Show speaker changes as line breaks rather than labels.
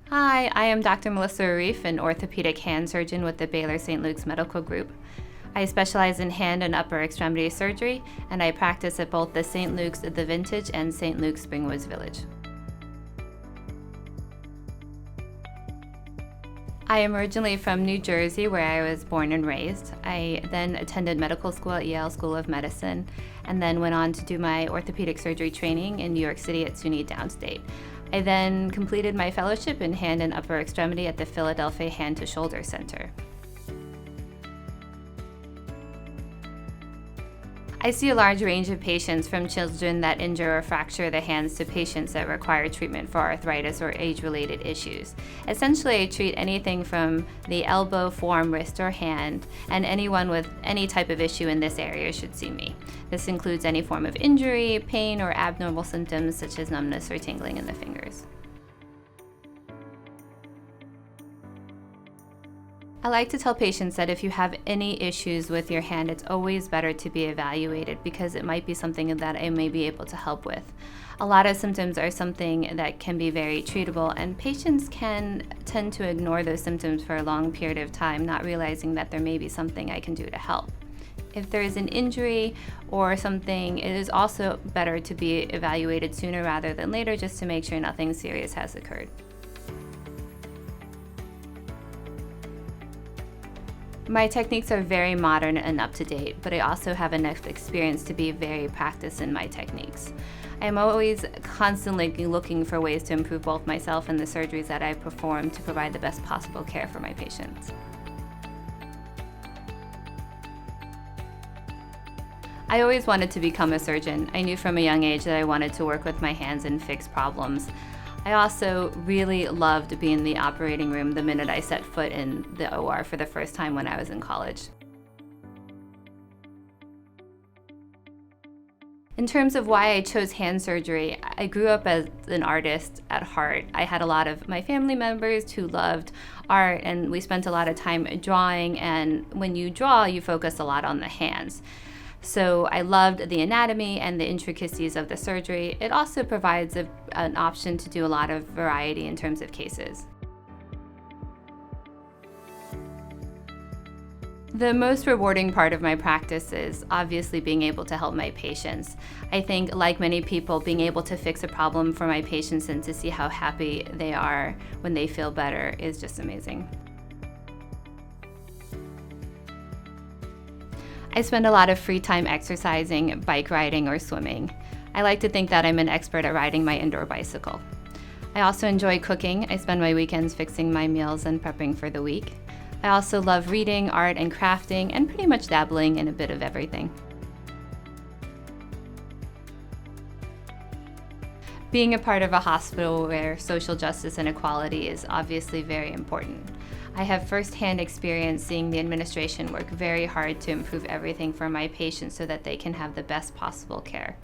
Hi, I am Dr. Melissa Arief, an orthopedic hand surgeon with the Baylor St. Medical Group. I specialize in hand and upper extremity surgery, and I practice at both the St. Luke's The Vintage and St. Luke's Springwoods Village. I am originally from New Jersey, where I was born and raised. I then attended medical school at Yale School of Medicine, and then went on to do my orthopedic surgery training in New York City at SUNY Downstate. I then completed my fellowship in hand and upper extremity at the Philadelphia Hand to Shoulder Center. I see a large range of patients, from children that injure or fracture the hands to patients that require treatment for arthritis or age-related issues. Essentially, I treat anything from the elbow, forearm, wrist, or hand, and anyone with any type of issue in this area should see me. This includes any form of injury, pain, or abnormal symptoms such as numbness or tingling in the fingers. I like to tell patients that if you have any issues with your hand, it's always better to be evaluated, because it might be something that I may be able to help with. A lot of symptoms are something that can be very treatable, and patients can tend to ignore those symptoms for a long period of time, not realizing that there may be something I can do to help. If there is an injury or something, it is also better to be evaluated sooner rather than later, just to make sure nothing serious has occurred. My techniques are very modern and up to date, but I also have enough experience to be very practiced in my techniques. I'm always constantly looking for ways to improve both myself and the surgeries that I perform to provide the best possible care for my patients. I always wanted to become a surgeon. I knew from a young age that I wanted to work with my hands and fix problems. I also really loved being in the operating room the minute I set foot in the OR for the first time when I was in college. In terms of why I chose hand surgery, I grew up as an artist at heart. I had a lot of my family members who loved art, and we spent a lot of time drawing, and when you draw, you focus a lot on the hands. So I loved the anatomy and the intricacies of the surgery. It also provides an option to do a lot of variety in terms of cases. The most rewarding part of my practice is obviously being able to help my patients. I think, like many people, being able to fix a problem for my patients and to see how happy they are when they feel better is just amazing. I spend a lot of free time exercising, bike riding, or swimming. I like to think that I'm an expert at riding my indoor bicycle. I also enjoy cooking. I spend my weekends fixing my meals and prepping for the week. I also love reading, art, and crafting, and pretty much dabbling in a bit of everything. Being a part of a hospital where social justice and equality is obviously very important. I have firsthand experience seeing the administration work very hard to improve everything for my patients so that they can have the best possible care.